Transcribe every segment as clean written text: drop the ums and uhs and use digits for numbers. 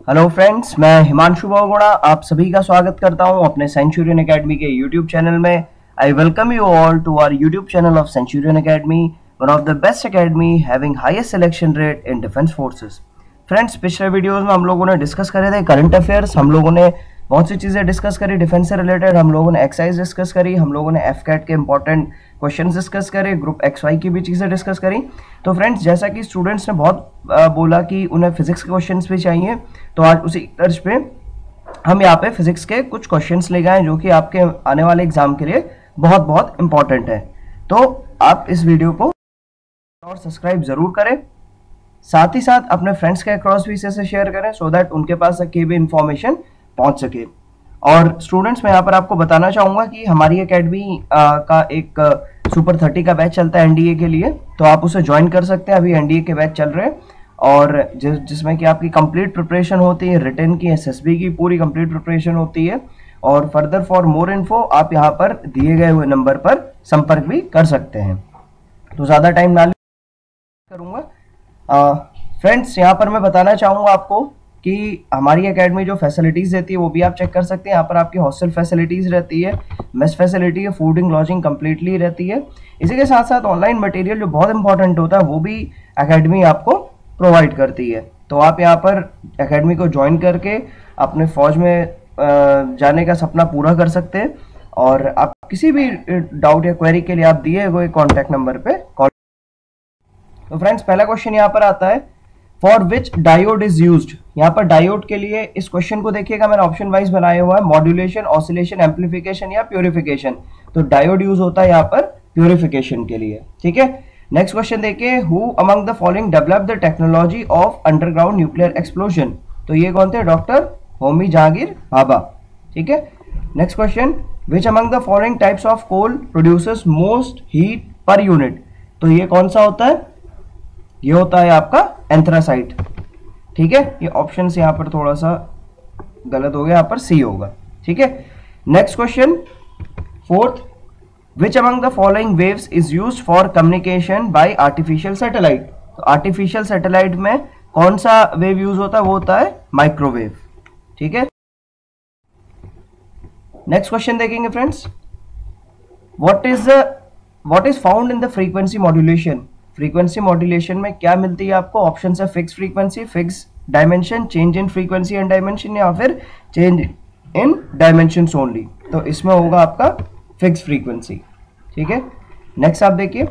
Hello friends, मैं हिमांशु बहुगुणा आप सभी का स्वागत करता हूं अपने सेंचुरियन एकेडमी के यूट्यूब चैनल में। I welcome you all to our YouTube channel of Centurion Academy, one of the best academy having highest selection rate in defence forces. Friends, पिछले वीडियोस में हम लोगों ने डिस्कस करे थे करंट अफेयर्स, हम लोगों ने बहुत सी चीज़ें डिस्कस करी डिफेंस से रिलेटेड, हम लोगों ने एक्सरसाइज डिस्कस करी, हम लोगों ने एफकैट के इंपॉर्टेंट क्वेश्चंस डिस्कस करे, ग्रुप XY की भी चीज़ें डिस्कस करी। तो फ्रेंड्स, जैसा कि स्टूडेंट्स ने बहुत बोला कि उन्हें फिजिक्स के क्वेश्चंस भी चाहिए, तो आज उसी तर्ज पे हम यहाँ पे फिजिक्स के कुछ क्वेश्चंस ले गए जो कि आपके आने वाले एग्जाम के लिए बहुत बहुत इंपॉर्टेंट है। तो आप इस वीडियो को और सब्सक्राइब जरूर करें, साथ ही साथ अपने फ्रेंड्स के अक्रॉस भी इसे शेयर करें सो दैट उनके पास तक की भी इंफॉर्मेशन पहुंच सके। और स्टूडेंट्स, मैं यहाँ पर आपको बताना चाहूँगा कि हमारी एकेडमी का एक सुपर 30 का बैच चलता है एनडीए के लिए, तो आप उसे ज्वाइन कर सकते हैं। अभी एनडीए के बैच चल रहे हैं और जिसमें कि आपकी कंप्लीट प्रिपरेशन होती है, रिटन की, एसएसबी की पूरी कंप्लीट प्रिपरेशन होती है। और फर्दर फॉर मोर इन्फो आप यहाँ पर दिए गए हुए नंबर पर संपर्क भी कर सकते हैं। तो ज़्यादा टाइम ना करूँगा। फ्रेंड्स, यहाँ पर मैं बताना चाहूँगा आपको कि हमारी एकेडमी जो फैसिलिटीज़ देती है वो भी आप चेक कर सकते हैं। यहाँ पर आपकी हॉस्टल फैसिलिटीज़ रहती है, मेस फैसिलिटी है, फूडिंग लॉजिंग कम्प्लीटली रहती है। इसी के साथ साथ ऑनलाइन मटेरियल जो बहुत इंपॉर्टेंट होता है वो भी एकेडमी आपको प्रोवाइड करती है। तो आप यहाँ पर एकेडमी को ज्वाइन करके अपने फौज में जाने का सपना पूरा कर सकते हैं। और आप किसी भी डाउट या क्वेरी के लिए आप दिए हुए कॉन्टैक्ट नंबर पे कॉल। तो फ्रेंड्स, पहला क्वेश्चन यहाँ पर आता है, for which diode is used. यहाँ पर डायोड के लिए इस क्वेश्चन को देखिएगा, मैंने ऑप्शन वाइज बनाया हुआ है, मॉड्यूलेशन, ऑसिलेशन, एम्पलीफिकेशन या प्योरिफिकेशन। तो डायोड यूज होता है यहाँ पर प्योरिफिकेशन के लिए, ठीक है। नेक्स्ट क्वेश्चन देखिए, who among the following develop the technology of underground nuclear explosion. तो ये कौन थे? डॉक्टर होमी जहांगीर भाभा, ठीक है। Next question, which among the following types of coal produces most heat per unit. तो ये कौन सा होता है? ये होता है आपका एंथ्रासाइट, ठीक है। ये ऑप्शन यहाँ पर थोड़ा सा गलत हो गया, यहाँ पर सी होगा, ठीक है। Next question, fourth, which among the following waves is used for communication bye artificial satellite. तो आर्टिफिशियल सैटेलाइट में कौन सा वेव यूज होता है? वो होता है माइक्रोवेव, ठीक है। नेक्स्ट क्वेश्चन देखेंगे friends, what is found in the frequency modulation. Frequency modulation में क्या मिलती है आपको? ऑप्शन है fix frequency, fix dimension, change in frequency and dimension, या फिर चेंज इन डायमेंशंस ओनली। तो इसमें होगा आपका फिक्स फ्रीक्वेंसी, ठीक है। नेक्स्ट आप देखिए,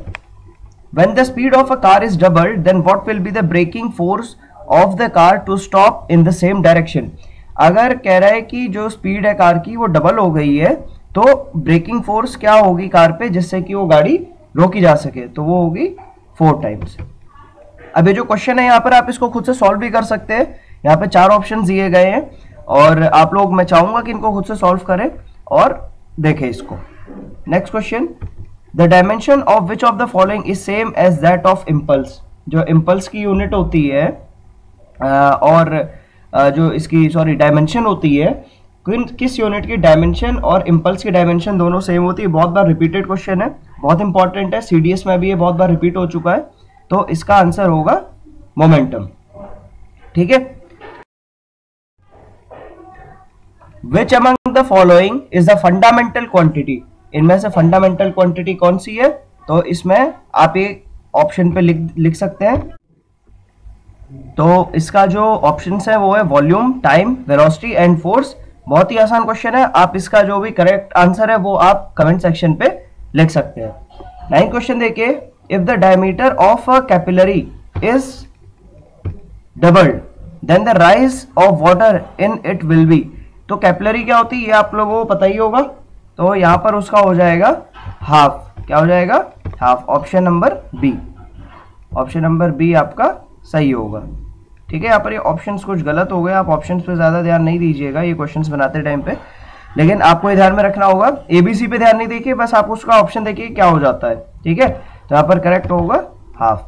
when the speed of a car is doubled then what will be the braking force of the car to stop in the same direction. अगर कह रहा है कि जो स्पीड है कार की वो डबल हो गई है, तो ब्रेकिंग फोर्स क्या होगी कार पे जिससे कि वो गाड़ी रोकी जा सके? तो वो होगी 4 टाइम्स। अब ये जो क्वेश्चन है यहाँ पर आप इसको खुद से सॉल्व भी कर सकते हैं। यहाँ पे 4 ऑप्शन दिए गए हैं और आप लोग, मैं चाहूंगा कि इनको खुद से सॉल्व करें और देखें इसको। Next question, the dimension of which of the following is same as that of impulse. जो इम्पल्स की यूनिट होती है और जो इसकी डायमेंशन होती है, किस यूनिट की डायमेंशन और इम्पल्स की डायमेंशन दोनों सेम होती है। बहुत बार रिपीटेड क्वेश्चन है, बहुत इंपॉर्टेंट है, सीडीएस में भी ये बहुत बार रिपीट हो चुका है। तो इसका आंसर होगा मोमेंटम, ठीक है। विच among the following is the fundamental quantity. इनमें से फंडामेंटल क्वांटिटी कौन सी है? तो इसमें आप एक ऑप्शन पे लिख सकते हैं। तो इसका जो ऑप्शन है वो है volume, time, velocity and force. बहुत ही आसान क्वेश्चन है, आप इसका जो भी करेक्ट आंसर है वो आप कमेंट सेक्शन पे लिख सकते हैं। 9th क्वेश्चन देखिए, if the diameter of a capillary is doubled then the rise of water in it will be. तो कैपिलरी क्या होती है ये आप लोगों को पता ही होगा, तो यहाँ पर उसका हो जाएगा हाफ। क्या हो जाएगा? Half. Option number B, option number B आपका सही होगा, ठीक है। यहाँ पर ये ऑप्शंस कुछ गलत हो गए, आप ऑप्शंस पे ज़्यादा ध्यान नहीं दीजिएगा ये क्वेश्चंस बनाते टाइम पे, लेकिन आपको ये ध्यान में रखना होगा। एबीसी पे ध्यान नहीं देखिए, बस आप उसका ऑप्शन देखिए क्या हो जाता है, ठीक है। तो यहाँ पर करेक्ट होगा हाफ।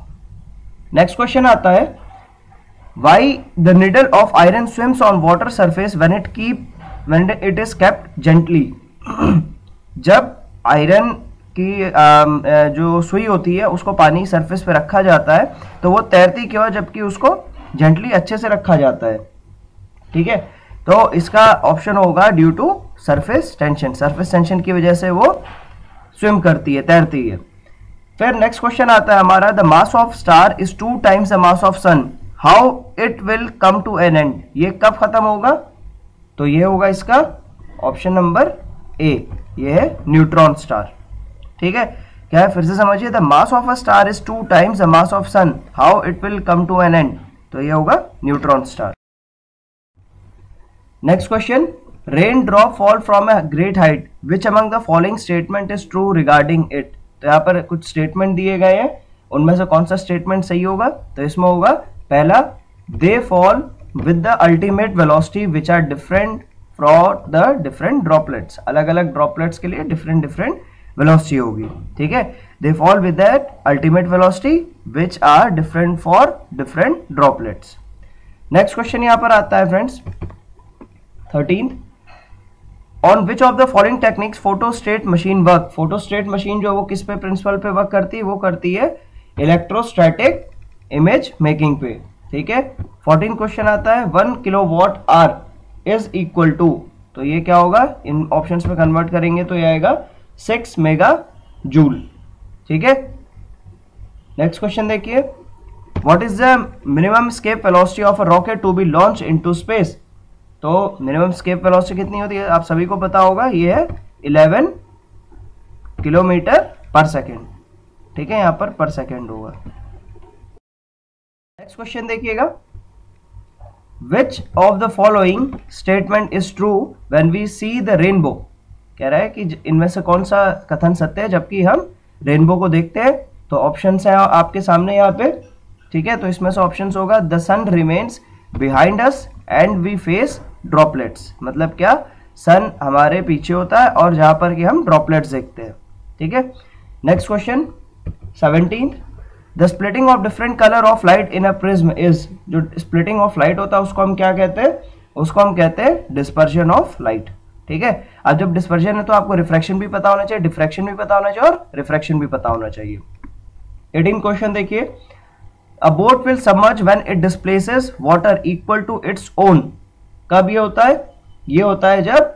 नेक्स्ट क्वेश्चन आता है, why the needle of iron swims on water surface when it is kept gently. जब आयरन की जो सुई होती है उसको पानी सरफेस पे रखा जाता है तो वो तैरती क्यों है जबकि उसको जेंटली अच्छे से रखा जाता है? ठीक है, तो इसका ऑप्शन होगा due to surface tension, surface tension की वजह से वो स्विम करती है, तैरती है। फिर नेक्स्ट क्वेश्चन आता है हमारा, the mass of star is 2 times the mass of sun, how it will come to an end, ये कब खत्म होगा? तो ये होगा इसका ऑप्शन नंबर ए, ये है न्यूट्रॉन स्टार। ठीक है, क्या है फिर से समझिए, the mass of a star is 2 times the mass of sun, how it will come to an end, तो ये होगा neutron star. Next question, rain drop fall from a great height, which among the following statement is true regarding it, तो यहाँ पर कुछ statement दिए गए हैं, उनमें से कौन सा स्टेटमेंट सही होगा? तो इसमें होगा पहला, they fall with the ultimate velocity which are different for the different droplets, अलग अलग ड्रॉपलेट्स के लिए डिफरेंट डिफरेंट वेलोसिटी होगी। ठीक है, they fall with that ultimate velocity which are different for different droplets. Next question यहाँ पर आता है friends 13th, on which of the following techniques photostat machine work, photostat machine जो वो किस पे प्रिंसिपल पे वर्क करती है? वो करती है इलेक्ट्रोस्टैटिक इमेज मेकिंग पे। ठीक है, 14 क्वेश्चन आता है, 1 kilowatt hour is equal to, तो ये क्या होगा? इन ऑप्शंस में कन्वर्ट करेंगे तो ये आएगा 6 मेगा जूल। ठीक है, नेक्स्ट क्वेश्चन देखिए, what is the minimum escape velocity of a rocket to be launch into space, तो मिनिमम स्केप वेलोसिटी कितनी होती है? आप सभी को पता होगा, ये है 11 किलोमीटर पर सेकेंड। ठीक है, यहां पर पर सेकेंड होगा। नेक्स्ट क्वेश्चन देखिएगा, which of the following statement is true when we see the rainbow, कह रहा है कि इनमें से कौन सा कथन सत्य है जबकि हम रेनबो को देखते हैं? तो ऑप्शंस है आपके सामने यहाँ पे। ठीक है, तो इसमें से ऑप्शंस होगा, the sun remains behind us and we face droplets, मतलब क्या? सन हमारे पीछे होता है और जहां पर कि हम ड्रॉपलेट्स देखते हैं। ठीक है, next question 17, the splitting of different colour of light in a prism is, जो स्प्लिटिंग ऑफ लाइट होता है उसको हम क्या कहते हैं? उसको हम कहते हैं डिस्पर्जन ऑफ लाइट। ठीक है, अब जब डिस्पर्जन है तो आपको रिफ्रैक्शन भी पता होना चाहिए, डिफ्रैक्शन भी पता होना चाहिए और रिफ्रैक्शन भी पता होना चाहिए। 18 क्वेश्चन देखिए, a boat will submerge when it displaces water equal to its own, कब ये होता है? ये होता है जब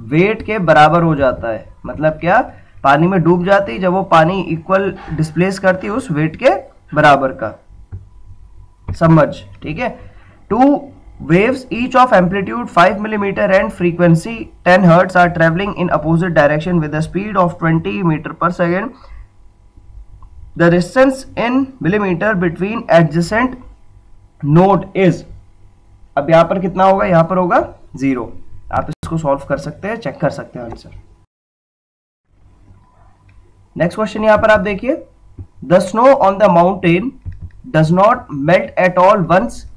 वेट के बराबर हो जाता है, मतलब क्या? पानी में डूब जाती है जब वो पानी इक्वल डिस्प्लेस करती है उस वेट के बराबर का, सबमर्ज। ठीक है, 2 waves each of amplitude 5 mm and frequency 10 Hz are traveling in opposite direction with a speed of 20 meter per second. The distance in millimeter between adjacent node is, अब यहाँ पर कितना होगा? यहाँ पर होगा 0। आप इसको सॉल्व कर सकते हैं, चेक कर सकते हैं आंसर। नेक्स्ट क्वेश्चन यहाँ पर आप देखिए, the snow on the mountain does not melt at all once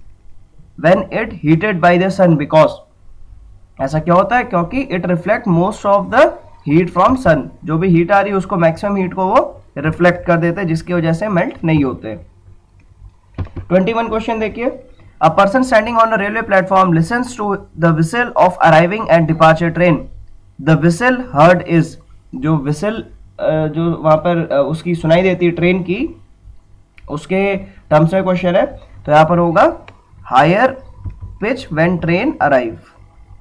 when it heated by the sun because, ऐसा क्या होता है? क्योंकि it reflect most of the heat from sun, जो भी हीट आ रही है उसको मैक्सिमम हीट को वो रिफ्लेक्ट कर देते हैं जिसकी वजह से मेल्ट नहीं होते। 21 क्वेश्चन देखिए, a person standing on a railway platform listens to the whistle of arriving and departure train, the whistle heard is, जो whistle जो वहां पर उसकी सुनाई देती है ट्रेन की, उसके टर्म्स में क्वेश्चन है, तो यहाँ पर होगा higher pitch when train arrive.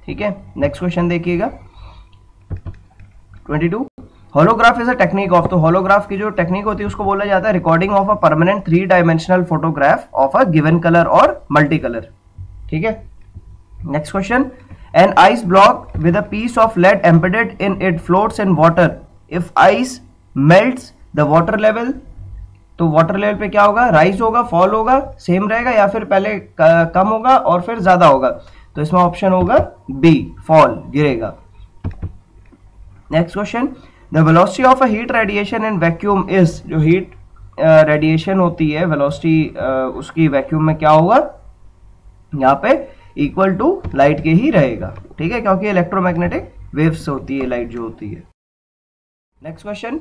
ठीक है, नेक्स्ट क्वेश्चन देखिएगा 22, holograph is a technique of, तो होलोग्राफ की जो टेक्निक होती है उसको बोला जाता है recording of a permanent 3 dimensional photograph of a given colour और मल्टी कलर। ठीक है, next question, an ice block with a piece of lead embedded in it floats in water, if ice melts the water level, तो water level पे क्या होगा? Rise होगा, fall होगा, same रहेगा, या फिर पहले कम होगा और फिर ज्यादा होगा? तो इसमें ऑप्शन होगा बी, फॉल, गिरेगा। Next question, the velocity of a heat radiation in vacuum is, जो हीट रेडिएशन होती है वेलोसिटी उसकी वैक्यूम में क्या होगा? यहाँ पे इक्वल टू लाइट के ही रहेगा। ठीक है, क्योंकि इलेक्ट्रोमैग्नेटिक वेव्स होती है लाइट जो होती है। Next question,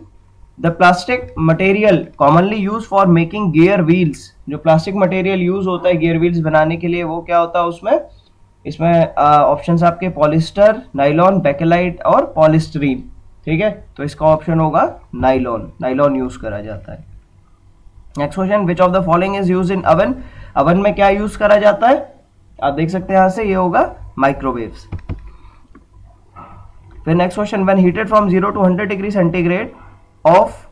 the plastic material commonly use for making gear wheels, जो प्लास्टिक मटेरियल यूज होता है गियर व्हील्स बनाने के लिए वो क्या होता है उसमें? इसमें ऑप्शंस आपके पॉलिस्टर, नाइलॉन, बेकेलाइट और पॉलिस्टरीन। ठीक है, तो इसका ऑप्शन होगा नाइलॉन, नाइलॉन यूज करा जाता है। Next question, which of the following is use in oven, oven में क्या यूज करा जाता है? आप देख सकते हैं यहाँ से, ये होगा माइक्रोवेव्स। फिर next question, when heated from 0 to 100 degree centigrade of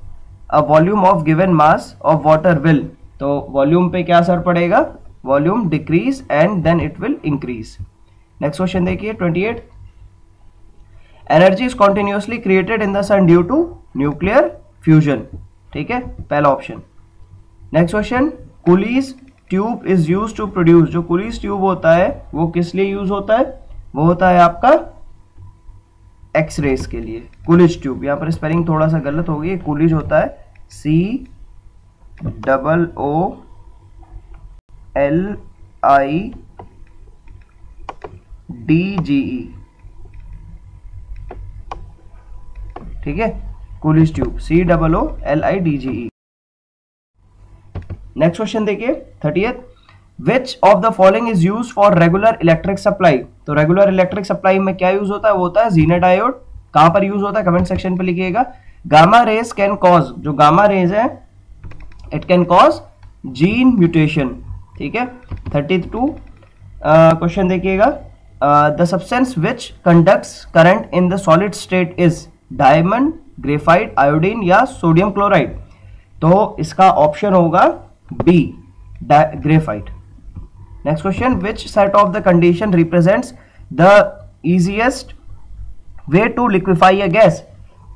a volume of given mass of water will, तो वॉल्यूम पे क्या असर पड़ेगा, volume decrease and then it will increase. Next question देखिए 28, energy is continuously created in the sun due to nuclear fusion, ठीक है, पहला option. Next question, Coolidge tube is use to produce, जो कुलीज ट्यूब होता है वो किस लिए यूज होता है, वो होता है आपका एक्सरेज के लिए। कुलिज ट्यूब, यहाँ पर स्पेलिंग थोड़ा सा गलत हो गई, कुलिज होता है COOLIDGE, ठीक है, Coolidge tube COOLIDGE। Next question देखिए 30th, which of the following is use for regular electric supply, तो रेगुलर इलेक्ट्रिक सप्लाई में क्या यूज होता है, वो होता है जीना डायोड। कहां पर यूज होता है, कमेंट सेक्शन पे लिखिएगा। गामा रेज कैन कॉज, जो गामा रेज है it can cause gene mutation, ठीक है। 32 क्वेश्चन देखिएगा, the substance which conducts current in the solid state is diamond, graphite, iodine या सोडियम क्लोराइड, तो इसका ऑप्शन होगा B, graphite. Next question, which set of the condition represents the easiest way to liquefy a gas,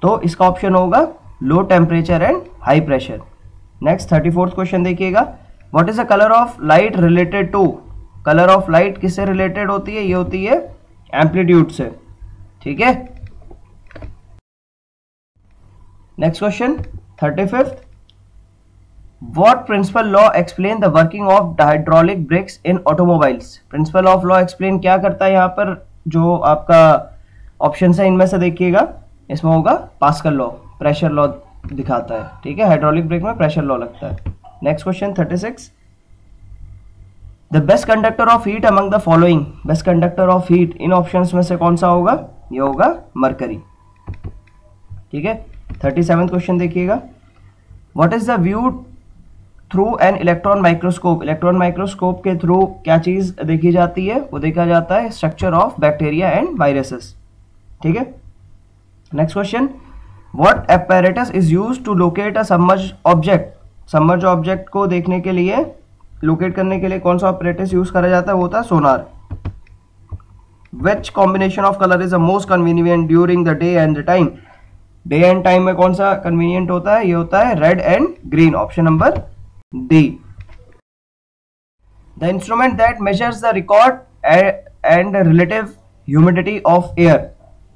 तो इसका option होगा low temperature and high pressure. Next 34th question देखिएगा, what is the colour of light related to, colour of light किससे related होती है, ये होती है एम्पलीट्यूड से, ठीक है। Next question 35th, What principal law explain the working of hydraulic brakes in automobiles? Principal of law explain क्या करता है, यहाँ पर जो आपका ऑप्शन है इनमें से देखिएगा, इसमें होगा पास्कल लॉ, प्रेशर लॉ दिखाता है, ठीक है, हाइड्रोलिक ब्रेक में प्रेशर लॉ लगता है। Next question 36, the best conductor of heat among the following, best conductor of heat in options में से कौन सा होगा, ये होगा मरकरी, ठीक है। 37th क्वेश्चन देखिएगा, what is the view through an electron microscope, electron microscope के थ्रू क्या चीज देखी जाती है, वो देखा जाता है structure of bacteria and viruses, ठीक है। Next question, what apparatus is used to locate a submerged object, submerged object को देखने के लिए, लोकेट करने के लिए कौन सा apparatus यूज करा जाता है, वो होता है sonar. Which combination of colour is the most convenient during the day and the time, day and time में कौन सा कन्वीनियंट होता है, ये होता है red and green, option number D. The instrument that measures the record and relative humidity of air,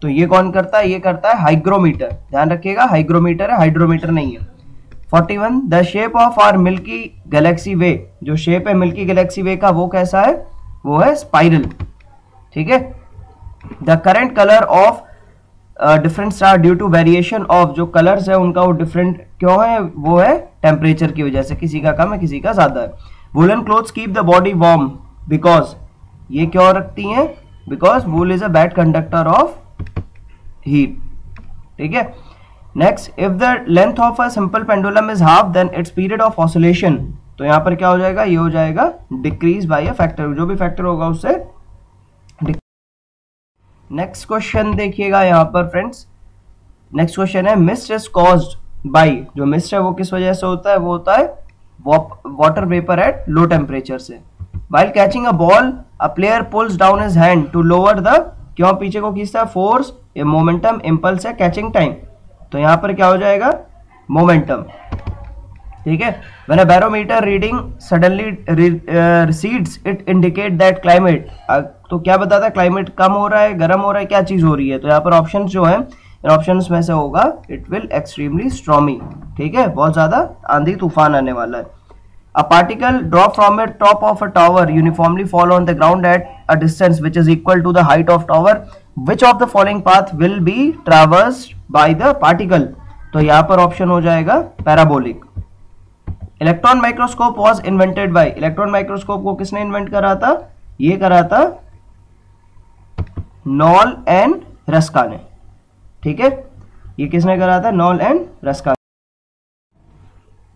तो ये कौन करता है, ये करता है हाइग्रोमीटर, ध्यान रखिएगा हाइग्रोमीटर है, हाइड्रोमीटर नहीं है। 41, the shape of our milky galaxy way, जो शेप है मिल्की गैलेक्सी वे का वो कैसा है, वो है स्पाइरल, ठीक है। The current colour of different star due to variation of, जो कलर्स है उनका वो डिफरेंट क्यों है, वो है टेम्परेचर की वजह से, किसी का कम है किसी का ज्यादा है। Woollen clothes keep the body warm because, ये क्यों रखती हैं, because wool is a bad conductor of heat, ठीक है। Next, if the length of a simple pendulum is half then its period of oscillation, तो यहाँ पर क्या हो जाएगा, ये हो जाएगा डिक्रीज बाय अ फैक्टर, जो भी फैक्टर होगा उससे। नेक्स्ट क्वेश्चन देखिएगा यहाँ पर फ्रेंड्स, नेक्स्ट क्वेश्चन है मिस्ट इज कॉज्ड बाय, जो मिस्ट है वो किस वजह से होता है, वो होता है water vapour at low temperature से। While catching a ball a player pulls down his hand to lower the, क्यों पीछे को खींचता है, फोर्स, मोमेंटम, इम्पल्स है, कैचिंग टाइम, तो यहाँ पर क्या हो जाएगा मोमेंटम, ठीक है। When a barometer reading suddenly recedes it indicate that climate, तो क्या बताता है क्लाइमेट कम हो रहा है, गर्म हो रहा है, क्या चीज हो रही है, तो यहाँ पर ऑप्शन जो है इन ऑप्शंस में से होगा इट विल एक्सट्रीमली स्ट्रॉमी, ठीक है, बहुत ज्यादा आंधी तूफान आने वाला है। A particle drop from a top of a tower uniformly fall on the ground at a distance which is equal to the height of tower, which of the following path will be traversed by the particle, तो यहाँ पर option हो जाएगा parabolic. Electron microscope was invented by, electron microscope को किसने invent करा था, ये करा था नॉल एंड रस्का ने, ठीक है, ये किसने करा था, knoll and Ruska.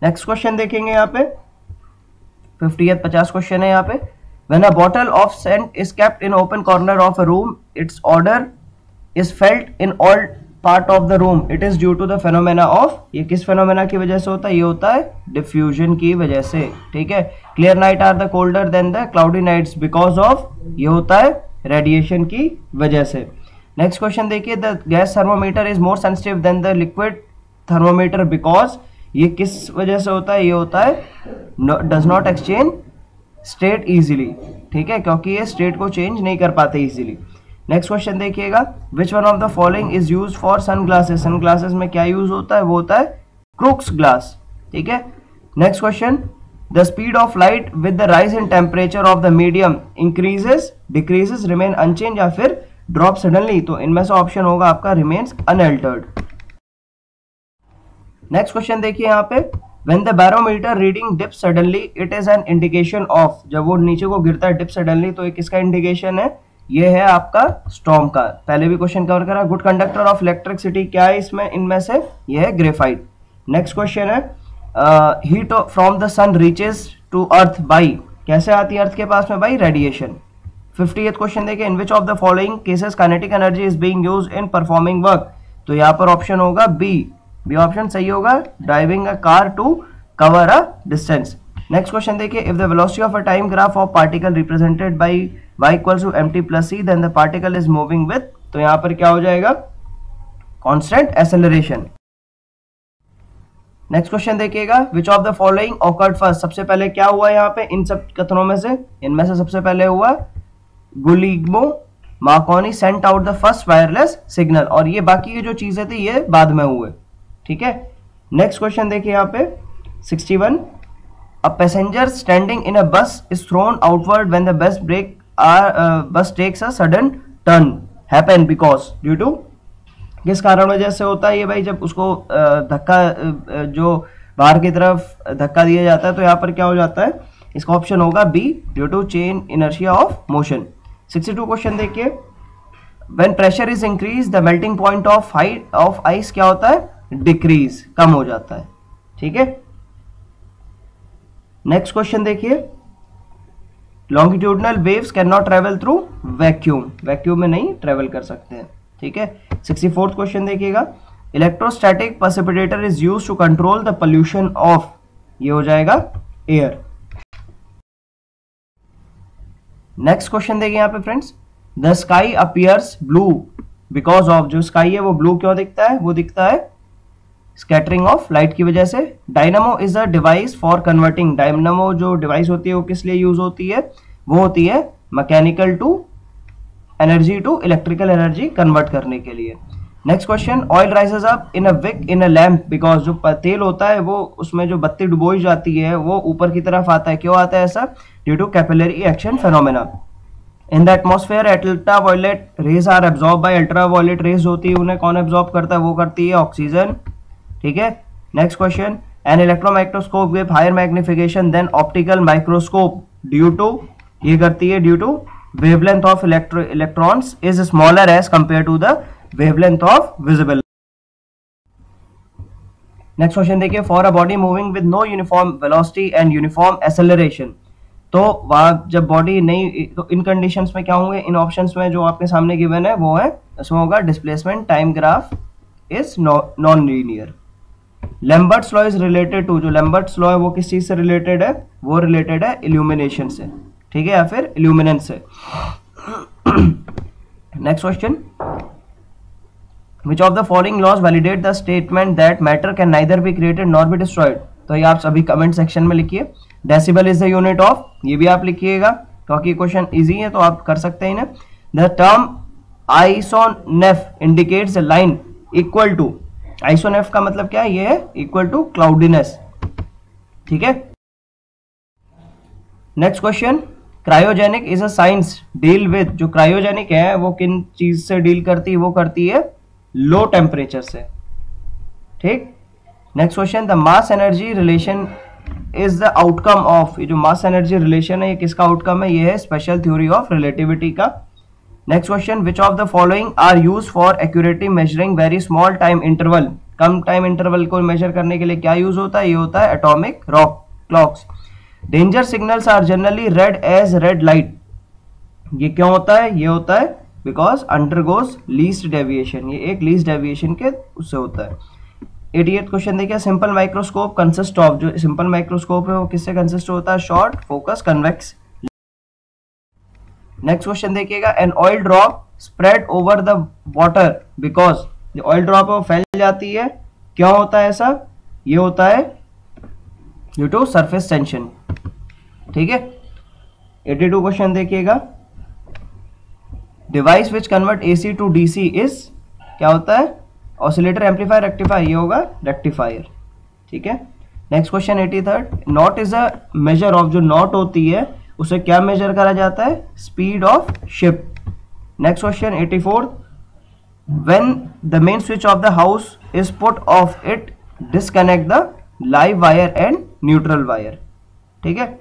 Next question देखेंगे यहाँ पे 50th 50 क्वेश्चन है यहाँ पे, When a bottle of scent is kept in open corner of a room, its odor is felt in all part of the room. It is due to the phenomena of, ये किस phenomena की वजह से होता है? ये होता है diffusion की वजह से, ठीक है. Clear night are the colder than the cloudy nights because of, ये होता है radiation की वजह से. Next question देखिए, the gas thermometer is more sensitive than the liquid thermometer because, ये किस वजह से होता है? ये होता है does not exchange state easily, ठीक है, क्योंकि ये स्टेट को चेंज नहीं कर पाते इजीली. नेक्स्ट क्वेश्चन देखिएगा, which one of the following is use for sunglasses. Sunglasses में क्या यूज होता है? वो होता है क्रूक्स ग्लास, ठीक है. Next question, the speed of light with the rise in temperature of the medium increases, decreases, remain unchanged या फिर ड्रॉप सडनली. तो इनमें से ऑप्शन होगा आपका रिमेन्स अनअल्टर्ड. नेक्स्ट क्वेश्चन देखिए यहाँ पे, when the barometer reading dips suddenly it is an indication of, जब वो नीचे को गिरता है dip suddenly, तो ये किसका इंडिकेशन है? ये है आपका स्टॉर्म का. पहले भी क्वेश्चन कवर करा. गुड कंडक्टर ऑफ इलेक्ट्रिसिटी क्या है इसमें? इनमें से ये है ग्रेफाइट. नेक्स्ट क्वेश्चन है, heat from the sun reaches to earth by, कैसे आती है अर्थ के पास में? By radiation. 58th क्वेश्चन देखिए, in which of the following cases kinetic energy is being used in performing work. तो यहाँ पर ऑप्शन होगा बी ऑप्शन सही होगा, driving a car to cover a distance. Next question देखिए, if the velocity of a time graph of particle represented by y equals to mt plus c then the particle is moving with, तो यहां पर क्या हो जाएगा? Constant acceleration. Next question देखिएगा, which of the following awkward first. सबसे पहले क्या हुआ यहाँ पे इन सब कथनों में से? इनमें से सबसे पहले हुआ Guglielmo Marconi sent out the first wireless signal, और ये बाकी की जो चीजें थी ये बाद में हुए, ठीक है. नेक्स्ट क्वेश्चन देखिए यहाँ पे 61, a passenger standing in a bus is thrown outward when the bus takes a sudden turn happen because due to, किस कारण वजह से होता है ये भाई? जब उसको धक्का जो बाहर की तरफ धक्का दिया जाता है, तो यहाँ पर क्या हो जाता है? इसका ऑप्शन होगा B, due to chain inertia of motion. 62 question देखिए, when pressure is increase the melting point of height of ice क्या होता है? डिक्रीज, कम हो जाता है, ठीक है. नेक्स्ट क्वेश्चन देखिए, longitudinal waves can not travel through vacuum, vacuum में नहीं ट्रेवल कर सकते हैं, ठीक है. 64th क्वेश्चन देखिएगा, electrostatic precipitator is used to control the pollution of, ये हो जाएगा एयर. नेक्स्ट क्वेश्चन देखिए यहाँ पे friends, the sky appears blue because of, जो स्काई है वो ब्लू क्यों दिखता है? वो दिखता है स्कैटरिंग ऑफ लाइट की वजह से. Dynamo is a device for converting, dynamo जो डिवाइस होती है वो किस लिए यूज होती है? वो होती है mechanical to energy to electrical energy convert करने के लिए. Next question, oil rises up in a wick in a lamp because, जो तेल होता है वो उसमें जो बत्ती डुबोई जाती है वो ऊपर की तरफ आता है. क्यों आता है ऐसा? Due to capillary action phenomena. In the atmosphere ultraviolet rays are absorb by, ultraviolet rays होती है उन्हें कौन एब्जॉर्ब करता है? वो करती है ऑक्सीजन, ठीक है. Next question, an electron microscope with higher magnification than optical microscope due to, ये करती है due to wavelength of electrons is smaller as compare to the wavelength of visible. Next question देखिए, for a body moving with no uniform velocity and uniform acceleration, तो वहां जब body नहीं, तो इन conditions में क्या होंगे? इन ऑप्शंस में जो आपके सामने गिवन है वो है, इसमें होगा displacement time graph is non linear. Lambert's law is related to, जो लैम्बर्ट्स लॉ है वो किस चीज से रिलेटेड है? वो रिलेटेड है इल्यूमिनेशन से, ठीक है, या फिर इल्यूमिनेंस से. Next question, which of the following laws validate the statement that matter can neither be created nor be destroyed. तो ये आप सभी कमेंट सेक्शन में लिखिए. Decibel is the unit of, ये भी आप लिखिएगा क्योंकि क्वेश्चन इजी है तो आप कर सकते हैं ना. The term isoneph indicates the line equal to, isoneph का मतलब क्या है? ये है इक्वल टू क्लाउडीनेस, ठीक है. Next question, cryogenic is a science deal with, जो क्रायोजेनिक है वो किन चीज से डील करती है? वो करती है लो टेम्परेचर से, ठीक. Next question, the mass energy relation is the outcome of, ये जो मास एनर्जी रिलेशन है ये किसका आउटकम है? ये है स्पेशल थ्योरी ऑफ रिलेटिविटी का. Next question, which of the following are use for accurately measuring very small time interval, कम टाइम इंटरवल को मेजर करने के लिए क्या यूज होता है? ये होता है atomic clocks. Danger signals are generally red as red light, ये क्यों होता है? ये होता है बिकॉज अंडरगोज लीस्ट डेविएशन, ये एक लीस्ट डेविएशन के उससे होता है। 88th क्वेश्चन देखिए, सिंपल माइक्रोस्कोप कंसिस्ट ऑफ, जो सिंपल माइक्रोस्कोप है वो किससे कंसिस्ट होता है? Short, focus, convex. Next question देखिएगा, an oil drop spread over the water because, जो ऑयल ड्रॉप है वो फैल जाती है, क्यों होता है ऐसा? ये होता है ड्यू टू सरफेस टेंशन, ठीक है। 82 क्वेश्चन देखिएगा, device which convert AC to DC is, क्या होता है? ऑसिलेटर, एम्पलीफायर, रेक्टिफायर, ये होगा रेक्टिफायर, ठीक है। Next question 83, knot is a measure of, जो नॉट होती है उसे क्या मेजर करा जाता है? Speed of ship. Next question 84, when the main switch of the house is put off, it disconnect the live wire and neutral wire, ठीक है,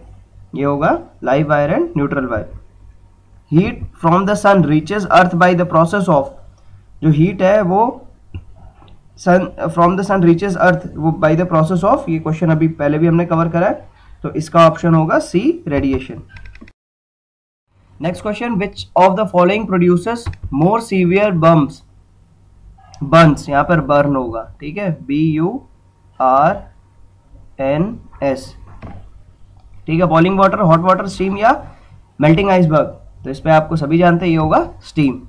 ये होगा live wire and neutral wire. Heat from the sun reaches earth by the process of, जो heat है वो sun from the sun reaches अर्थ, वो bye the process of, ये question अभी पहले भी हमने कवर करा है, तो इसका ऑप्शन होगा C, radiation. Next question, which of the following produces more severe burns, यहाँ पर बर्न होगा, ठीक है, BURNS, ठीक है। Boiling water, hot water, steam या मेल्टिंग आइसबर्ग, तो इस पे आपको सभी जानते हैं ये होगा स्टीम,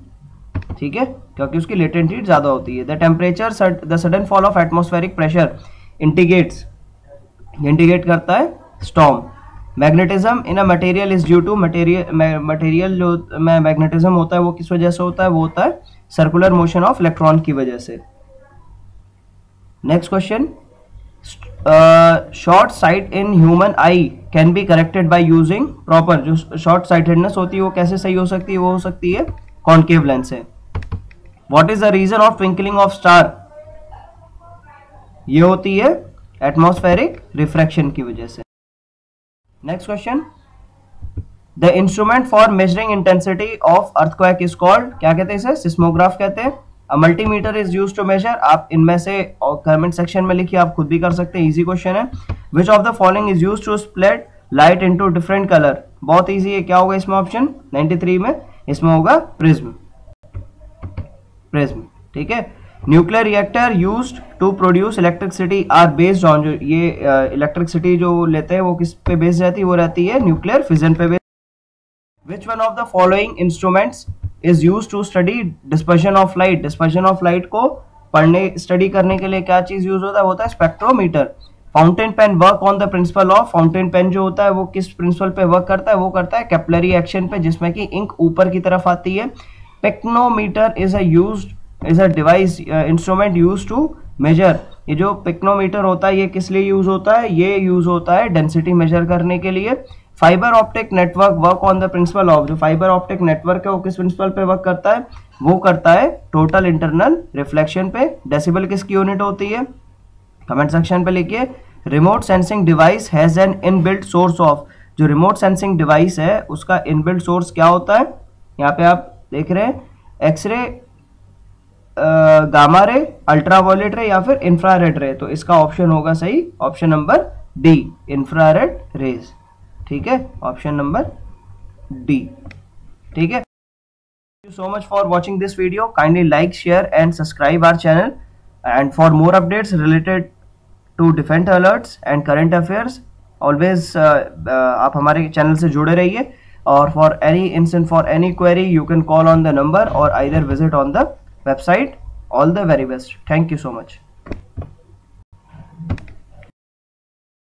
ठीक है, क्योंकि उसकी लेटेंट हीट ज्यादा होती है। The temperature, the sudden fall of atmospheric pressure indicates, indicate करता है storm. Magnetism in a material is due to, material जो मैग्नेटिज्म होता है वो किस वजह से होता है? वो होता है सर्कुलर मोशन ऑफ इलेक्ट्रॉन की वजह से। Next question, short site in human I can be corrected by using proper, जो शॉर्ट साइटेडनेस होती है वो कैसे सही हो सकती है? वो हो सकती है कॉन्केव लेंस से। What is the reason of twinkling of star, ये होती है एटमॉस्फेरिक रिफ्रैक्शन की वजह से। Next question, the instrument for measuring intensity of earthquake is called, क्या कहते हैं इसे? सिस्मोग्राफ कहते हैं। A multimeter is used to measure, आप इनमें से कमेंट सेक्शन में लिखिए, आप खुद भी कर सकते हैं, इजी क्वेश्चन है। Which of the following is used to split light into different colour, बहुत इजी है, क्या होगा इसमें ऑप्शन? 93 में इसमें होगा प्रिज्म, प्रिज्म, ठीक है। Nuclear reactor used to produce electricity are based on, जो ये इलेक्ट्रिसिटी जो लेते हैं वो किस पे बेस्ड रहती है? वो रहती है न्यूक्लियर फिजन पे based. Which one of the following instruments is used to study dispersion of light, dispersion of light को पढ़ने स्टडी करने के लिए क्या चीज यूज होता है? वो होता है spectrometer. Fountain pen work on the principle of, fountain pen जो होता है वो किस प्रिंसिपल पे वर्क करता है? वो करता है कैपिलरी एक्शन पे, जिसमें कि इंक ऊपर की तरफ आती है। Pycnometer is a device, instrument use to measure, ये जो पिक्नोमीटर होता है ये किस लिए यूज होता है? ये यूज होता है डेंसिटी मेजर करने के लिए। Fibre optic network work on the principle of, जो फाइबर ऑप्टिक नेटवर्क है वो किस प्रिंसिपल पे वर्क करता है? वो करता है टोटल इंटरनल रिफ्लेक्शन पे। डेसिबल किसकी यूनिट होती है? कमेंट सेक्शन पे लिखिए। Remote sensing device has an inbuilt source of, जो रिमोट सेंसिंग डिवाइस है उसका इनबिल्ट सोर्स क्या होता है? यहाँ पे आप देख रहे हैं एक्सरे, गामा रे, अल्ट्रावायलेट रे या फिर इंफ्रारेड रे, तो इसका ऑप्शन होगा सही option number D, infrared rays, ठीक है, ऑप्शन नंबर डी, ठीक है। Thank you so much for watching this video. Kindly like, share and subscribe our channel, and for more updates related to defense alerts and current affairs always आप हमारे channel से जुड़े रहिए, और for any instant, for any query you can call on the number or either visit on the website. All the very best. Thank you so much.